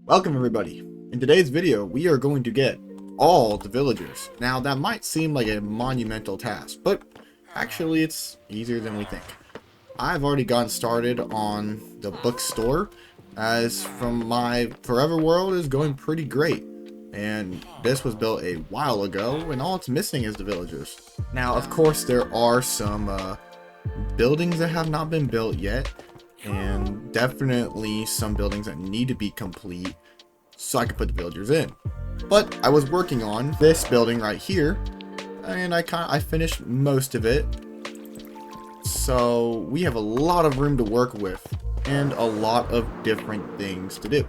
Welcome everybody. In today's video, we are going to get all the villagers. Now that might seem like a monumental task, but actually it's easier than we think. I've already gotten started on the bookstore, as from my Forever World is going pretty great. And this was built a while ago, and all it's missing is the villagers. Now, of course, there are some buildings that have not been built yet, and definitely some buildings that need to be complete so I can put the villagers in. But I was working on this building right here, and I finished most of it. So we have a lot of room to work with and a lot of different things to do.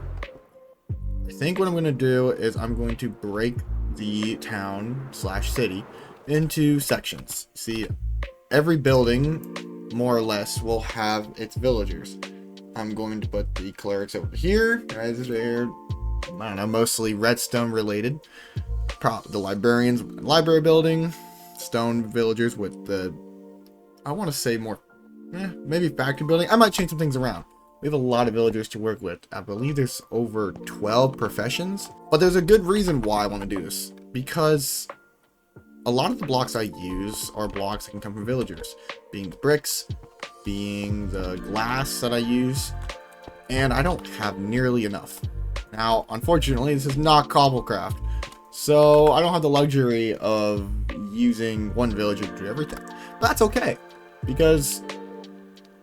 I think what I'm going to do is I'm going to break the town slash city into sections. See, every building more or less will have its villagers. I'm going to put the clerics over here as they're, I don't know, mostly redstone related. The librarians, library building, stone villagers with the, I want to say more, maybe factory building. I might change some things around. We have a lot of villagers to work with. I believe there's over 12 professions, but there's a good reason why I want to do this, because a lot of the blocks I use are blocks that can come from villagers, being the bricks, being the glass that I use, and I don't have nearly enough. Now, unfortunately, this is not Cobblecraft, so I don't have the luxury of using one villager to do everything. But that's okay, because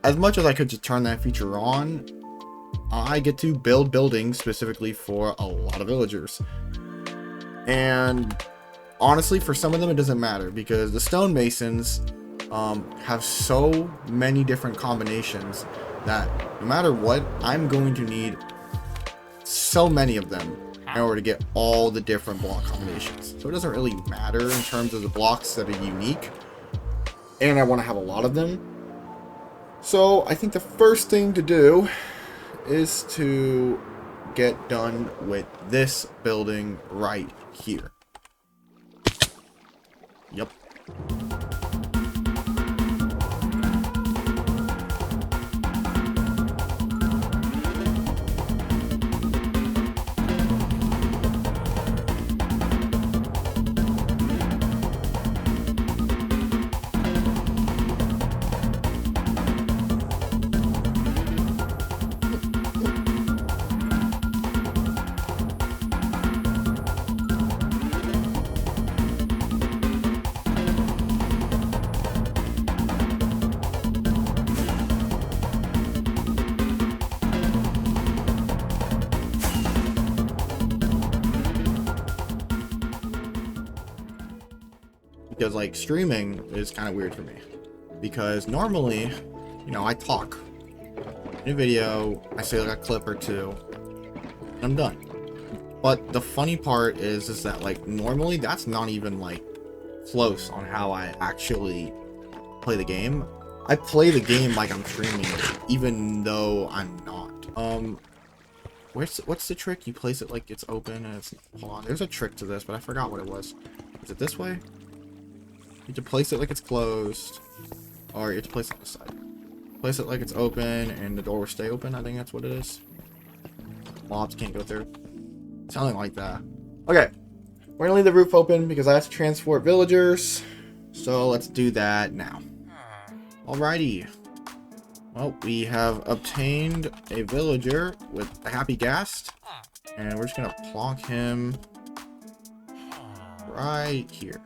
as much as I could just turn that feature on, I get to build buildings specifically for a lot of villagers. And honestly, for some of them it doesn't matter, because the stonemasons have so many different combinations that no matter what, I'm going to need so many of them in order to get all the different block combinations. So it doesn't really matter in terms of the blocks that are unique, and I want to have a lot of them. So I think the first thing to do is to get done with this building right here. Yep. Because like streaming is kind of weird for me, because normally, you know, I talk in a video, I say like a clip or two, and I'm done. But the funny part is that like normally that's not even like close on how I actually play the game. I play the game like I'm streaming, even though I'm not. What's the trick? You place it like it's open and it's, hold on, there's a trick to this, but I forgot what it was. Is it this way? You have to place it like it's closed, or you have to place it on the side. Place it like it's open and the door will stay open. I think that's what it is. Mobs can't go through. Something like that. Okay, we're gonna leave the roof open because I have to transport villagers. So let's do that now. Alrighty. Well, we have obtained a villager with a happy ghast, and we're just gonna plonk him right here.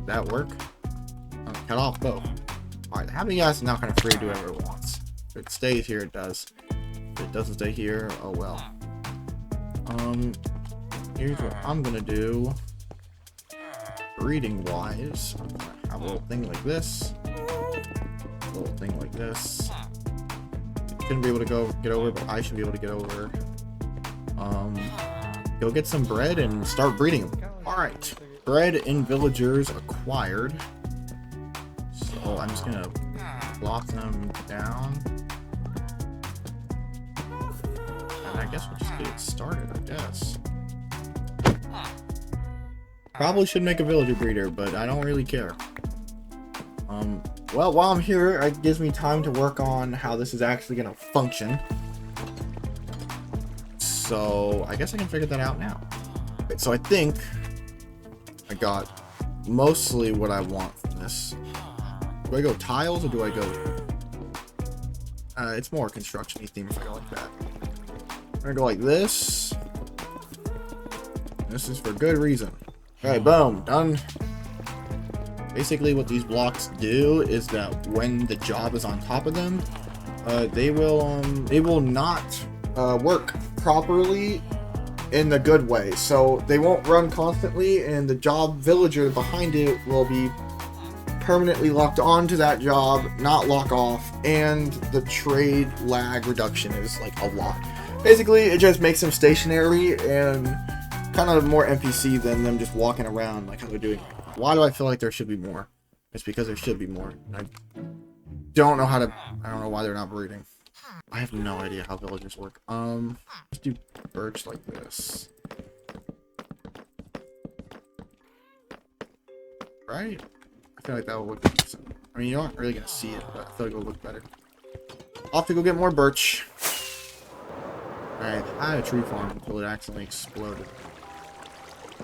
That work? Oh, cut off both. Alright, the happy ghast is now kind of free to do whatever it wants. If it stays here, it does. If it doesn't stay here, oh well. Here's what I'm gonna do. Breeding wise, I'm gonna have a little thing like this. A little thing like this. You shouldn't be able to get over, but I should be able to get over. Go get some bread and start breeding them. Alright. Bread and villagers acquired. So I'm just gonna block them down. And I guess we'll just get it started, I guess. Probably should make a villager breeder, but I don't really care. Well, while I'm here, it gives me time to work on how this is actually going to function. So I guess I can figure that out now. Okay, so I think I got mostly what I want from this. Do I go tiles or do I go... it's more construction-y theme if I go like that. I'm gonna go like this. This is for good reason. Alright, boom, done. Basically what these blocks do is that when the job is on top of them, they will not work properly in the good way. So they won't run constantly, and the job villager behind it will be permanently locked onto that job, not lock off, and the trade lag reduction is like a lot. Basically, it just makes them stationary and kind of more NPC than them just walking around like how they're doing. Why do I feel like there should be more? It's because there should be more. I don't know why they're not breeding. I have no idea how villagers work. Let's do birch like this. Right? I feel like that will look decent. I mean, you aren't really gonna see it, but I feel like it'll look better. I'll have to go get more birch. Alright, I had a tree farm until it accidentally exploded.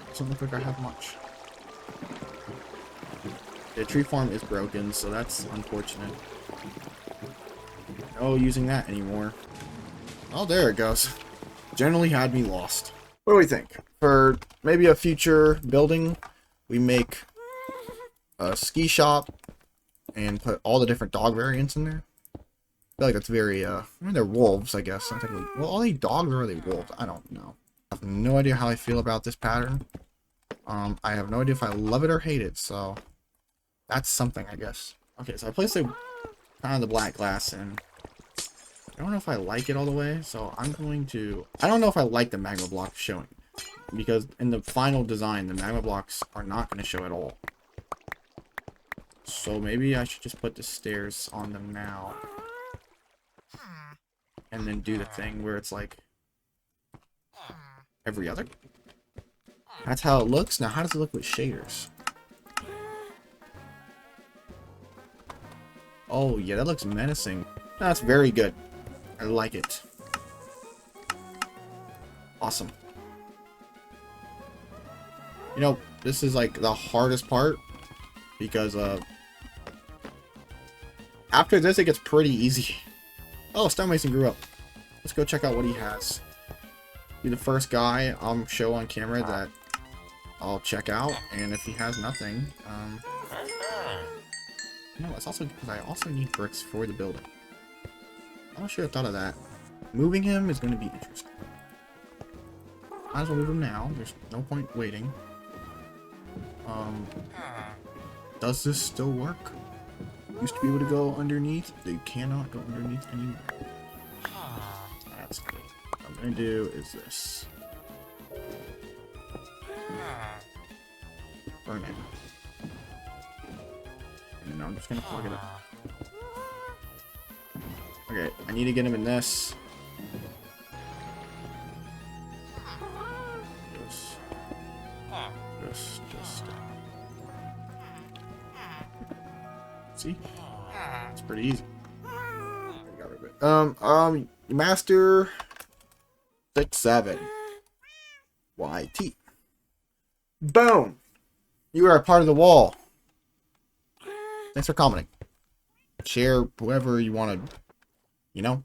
Doesn't look like I have much. The tree farm is broken, so that's unfortunate. No using that anymore. Oh, there it goes. Generally had me lost. What do we think? For maybe a future building, we make a ski shop and put all the different dog variants in there. I feel like that's very, I mean, they're wolves, I guess. Well, are they dogs or are they wolves? I don't know. I have no idea how I feel about this pattern. I have no idea if I love it or hate it, so that's something, I guess. Okay, so I placed kind of the black glass in. I don't know if I like it all the way, so I'm going to... I don't know if I like the magma blocks showing, because in the final design, the magma blocks are not going to show at all. So maybe I should just put the stairs on them now. And then do the thing where it's like every other. That's how it looks. Now, how does it look with shaders? Oh, yeah, that looks menacing. That's very good. I like it. Awesome. You know, this is like the hardest part because after this it gets pretty easy. Oh, Stonemason grew up. Let's go check out what he has. Be the first guy I'll show on camera that I'll check out, and if he has nothing, no, it's also because I also need bricks for the building. I should have thought of that. Moving him is going to be interesting. Might as well move him now. There's no point waiting. Does this still work? Used to be able to go underneath. They cannot go underneath anymore. That's good. What I'm going to do is this. Burn it. And then I'm just going to plug it up. Okay, I need to get him in this. Just. See? It's pretty easy. Master 67 YT. Boom! You are a part of the wall. Thanks for commenting. Share whoever you want to, you know,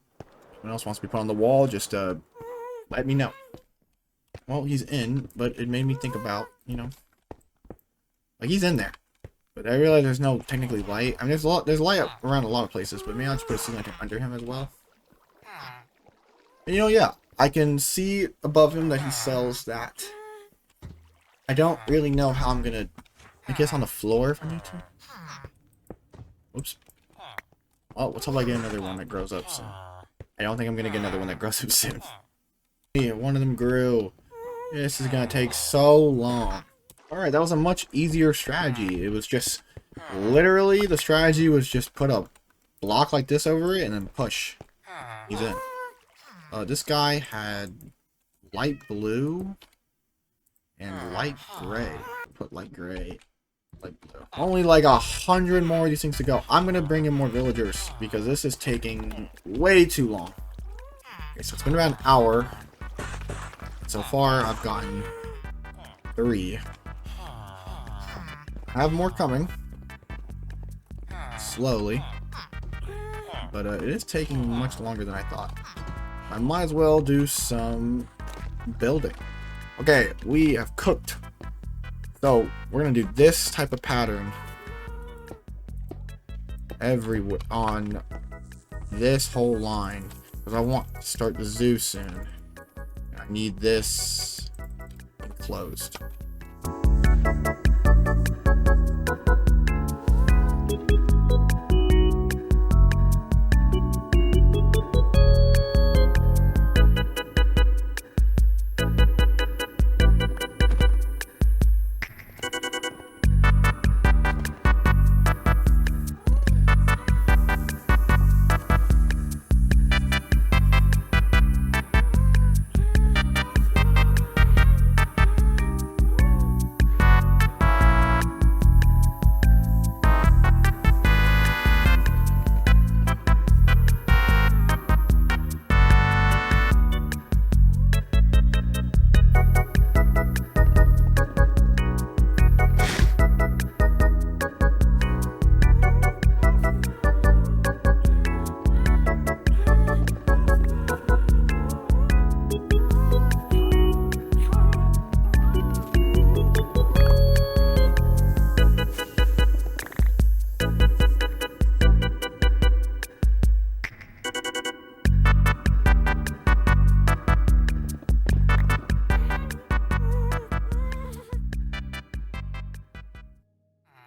someone else wants to be put on the wall, just let me know. Well, he's in, but it made me think about, you know, like he's in there. But I realize there's no technically light. I mean, there's light around a lot of places, but maybe I'll just put a ceiling under him as well. And you know, yeah, I can see above him that he sells that. I don't really know how I'm gonna, I guess on the floor if I need to. Oops. Oh, what's up if I get another one that grows up soon? I don't think I'm gonna get another one that grows up soon. Yeah, one of them grew. This is gonna take so long. Alright, that was a much easier strategy. It was just, literally, the strategy was just put a block like this over it and then push. He's in. This guy had light blue and light gray. Put light gray Like, only like 100 more of these things to go. I'm gonna bring in more villagers because this is taking way too long. Okay, so it's been about an hour. So far, I've gotten 3. I have more coming. Slowly. But it is taking much longer than I thought. I might as well do some building. Okay, we have cooked. So, we're going to do this type of pattern everywhere on this whole line. Because I want to start the zoo soon. I need this enclosed.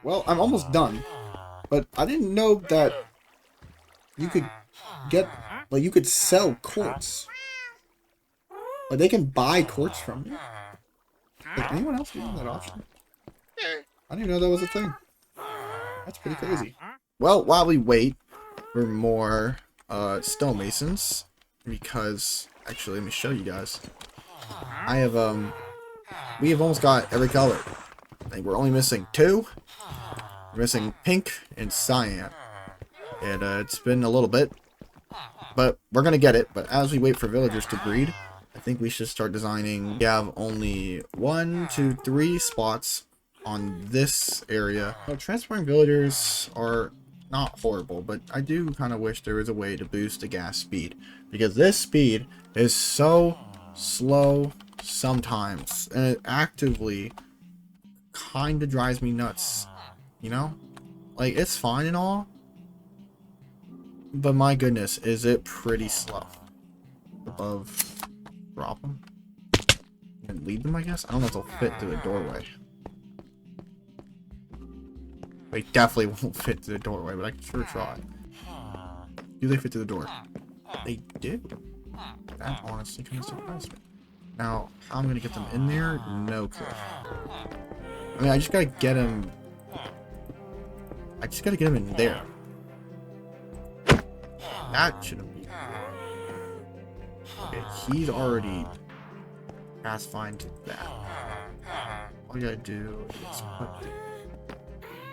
Well, I'm almost done, but I didn't know that you could get, like, you could sell quartz. Like, they can buy quartz from you. Like, anyone else giving that option? I didn't even know that was a thing. That's pretty crazy. Well, while we wait for more stonemasons, because, actually, let me show you guys. I have, we have almost got every color. I think we're only missing 2. We're missing pink and cyan. And it's been a little bit, but we're gonna get it. But as we wait for villagers to breed, I think we should start designing. We have only 1, 2, 3 spots on this area. Well, transporting villagers are not horrible, but I do kind of wish there was a way to boost the gas speed, because this speed is so slow sometimes, and it actively kind of drives me nuts. You know, like, it's fine and all, but my goodness, is it pretty slow. Above, drop them and lead them, I guess. I don't know if they'll fit through the doorway. They definitely won't fit through the doorway, but I can sure try. Do they fit through the door? They do. That honestly kind of surprised me. Now, how I'm gonna get them in there? No clue. I mean, I just gotta get them. I just gotta get him in there. That shouldn't be. Okay, he's already pacified to that. All you gotta do is put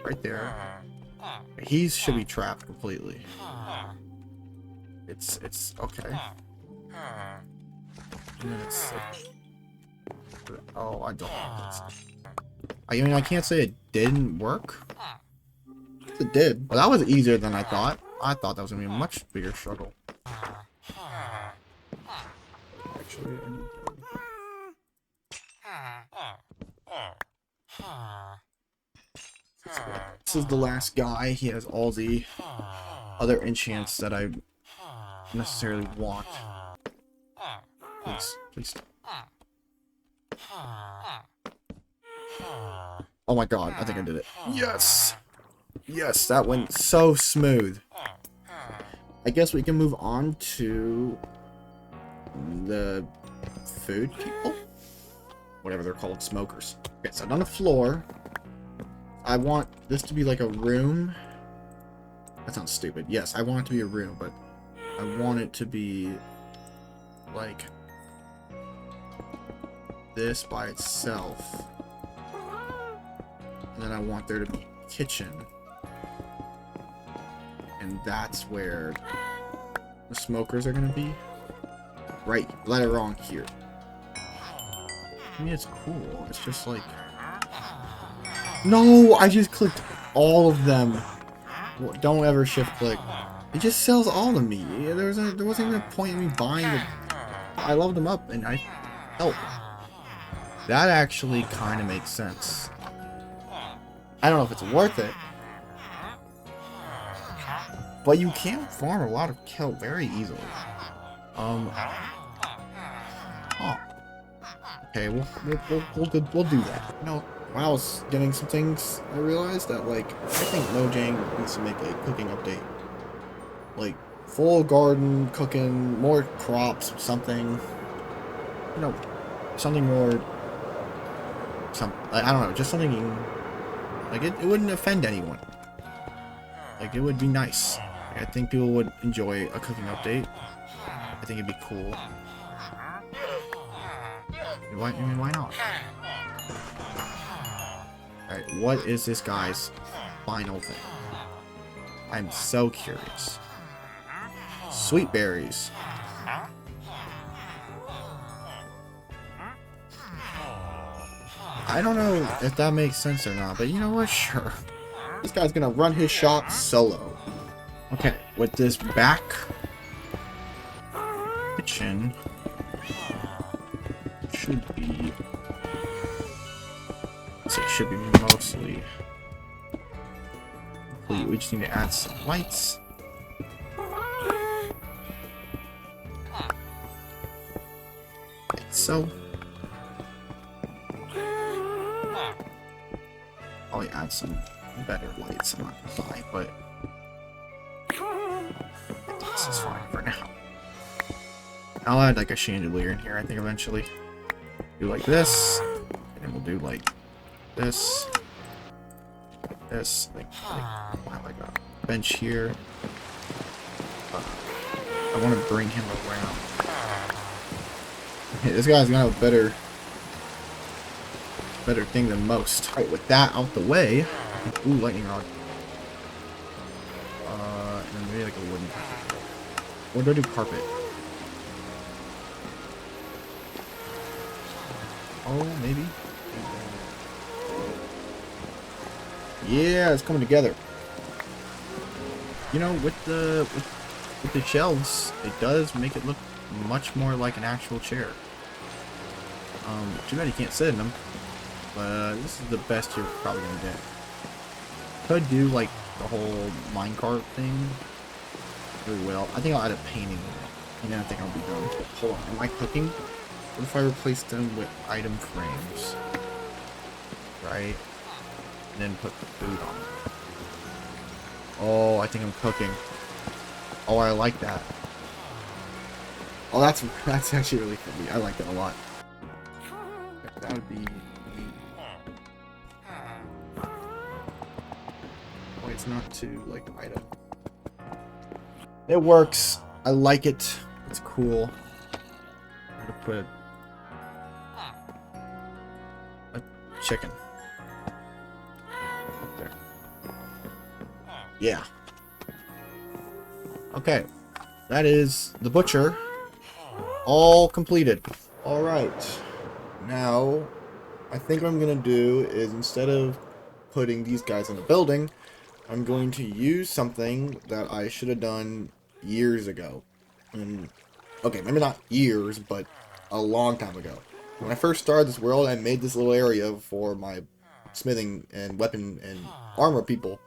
right there. He should be trapped completely. It's okay. And then it's oh, I don't like this. I mean, I can't say it didn't work. It did. Well, that was easier than I thought. I thought that was gonna be a much bigger struggle. Actually, I need this is the last guy. He has all the other enchants that I necessarily want. Please, please stop. Oh my god, I think I did it. Yes! Yes, that went so smooth. I guess we can move on to the food people? Whatever they're called, smokers. Okay, so on the floor, I want this to be like a room. That sounds stupid. Yes, I want it to be a room, but I want it to be like this by itself. And then I want there to be a kitchen. And that's where the smokers are gonna be. Right, later on here. I mean, it's cool. It's just like... No! I just clicked all of them. Don't ever shift click. It just sells all to me. There wasn't even a point in me buying them. I loved them up and I help. That actually kind of makes sense. I don't know if it's worth it. But you can farm a lot of kelp very easily. Oh. Okay, we'll do that. You know, when I was getting some things, I realized that, like, I think Mojang needs to make a cooking update. Like, full garden, cooking, more crops, something. You know, something more... I don't know, just something... Like, it wouldn't offend anyone. Like, it would be nice. Like, I think people would enjoy a cooking update. I think it'd be cool. I mean, why not? Alright, what is this guy's final thing? I'm so curious. Sweet berries. I don't know if that makes sense or not, but you know what? Sure. This guy's gonna run his shop solo. Okay, with this back kitchen should be... It should be mostly... We just need to add some lights. Like so. Probably add some better lights, I'm not gonna lie, but this is fine for now. I'll add like a chandelier in here, I think eventually. Do like this, and then we'll do like this, like a bench here. I want to bring him around. Okay, this guy's gonna have a better thing than most. Alright, with that out the way, ooh, lightning rod. And then maybe like a wooden carpet. Or do I do carpet? Oh, maybe. Yeah, it's coming together. You know, with the shelves, it does make it look much more like an actual chair. Too bad you can't sit in them. But this is the best you're probably gonna get. Could do like the whole minecart thing really well. I think I'll add a painting in it, and then I think I'll be done. Hold on, am I cooking? What if I replace them with item frames? Right? And then put the food on it. Oh, I think I'm cooking. Oh, I like that. Oh, that's actually really funny. I like that a lot. That would be... Oh, it's not to, like, item. It works. I like it. It's cool. I'm gonna put a chicken up there. Yeah. Okay. That is the butcher all completed. Alright. Now, I think what I'm gonna do is, instead of putting these guys in the building, I'm going to use something that I should have done years ago. And, okay, maybe not years, but a long time ago. When I first started this world, I made this little area for my smithing and weapon and armor people.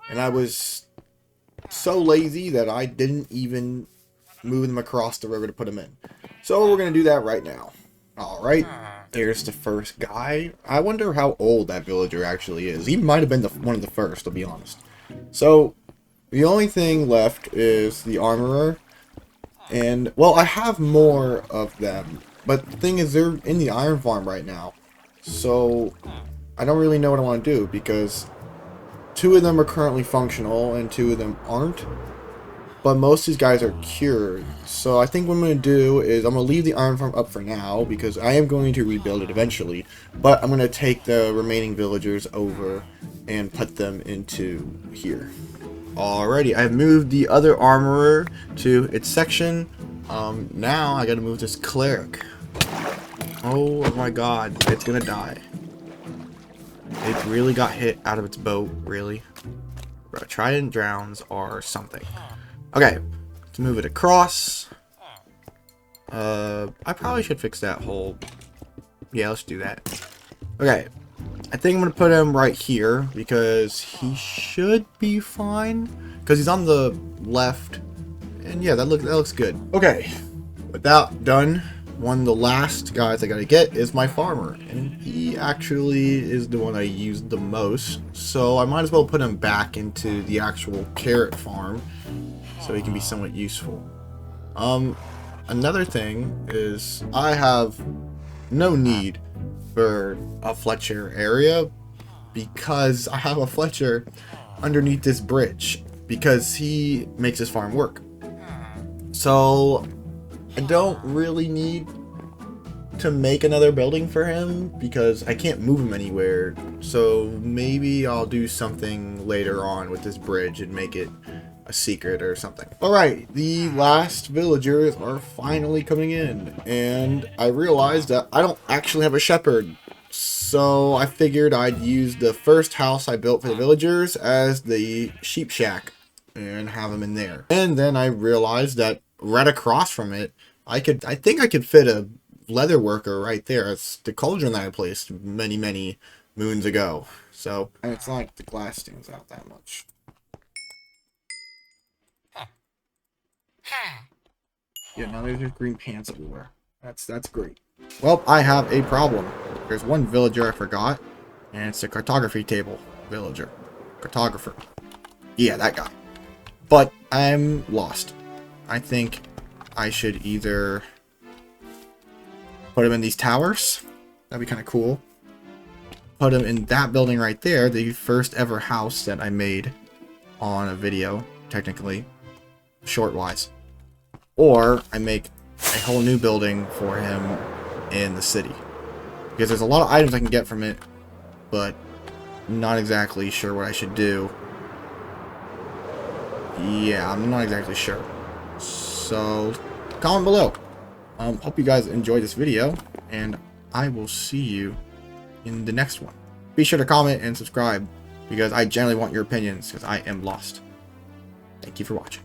And I was so lazy that I didn't even move them across the river to put them in. So we're going to do that right now. Alright, there's the first guy. I wonder how old that villager actually is. He might have been one of the first, to be honest. So, the only thing left is the armorer. And, well, I have more of them. But the thing is, they're in the iron farm right now. So, I don't really know what I want to do, because 2 of them are currently functional and 2 of them aren't. but most of these guys are cured. So I think what I'm going to do is I'm going to leave the iron farm up for now, because I am going to rebuild it eventually. But I'm going to take the remaining villagers over and put them into here. Alrighty, I've moved the other armorer to its section. Now I got to move this cleric. Oh my god, it's going to die. It really got hit out of its boat, really. Bro, trident drowns or something. Okay, let's move it across. I probably should fix that hole. Yeah, let's do that. Okay, I think I'm gonna put him right here because he should be fine. Because he's on the left, and yeah, that looks good. Okay, with that done, one of the last guys I gotta get is my farmer, and he actually is the one I use the most, so I might as well put him back into the actual carrot farm so he can be somewhat useful. Another thing is I have no need for a Fletcher area because I have a Fletcher underneath this bridge because he makes his farm work. So I don't really need to make another building for him because I can't move him anywhere. So maybe I'll do something later on with this bridge and make it a secret or something. Alright, the last villagers are finally coming in, and I realized that I don't actually have a shepherd. So I figured I'd use the first house I built for the villagers as the sheep shack and have them in there. And then I realized that right across from it, I think I could fit a leather worker right there. It's the cauldron that I placed many moons ago. So, and it's not like the glass stands out that much. Yeah, now there's just green pants everywhere. That's great. Well, I have a problem. There's one villager I forgot, and it's a cartography table villager. Cartographer. Yeah, that guy. But I'm lost. I think I should either put him in these towers. That'd be kind of cool. Put him in that building right there, the first ever house that I made on a video, technically, short-wise. Or I make a whole new building for him in the city. Because there's a lot of items I can get from it, but I'm not exactly sure what I should do. Yeah, I'm not exactly sure. So, comment below. Hope you guys enjoyed this video, and I will see you in the next one. Be sure to comment and subscribe, because I generally want your opinions, because I am lost. Thank you for watching.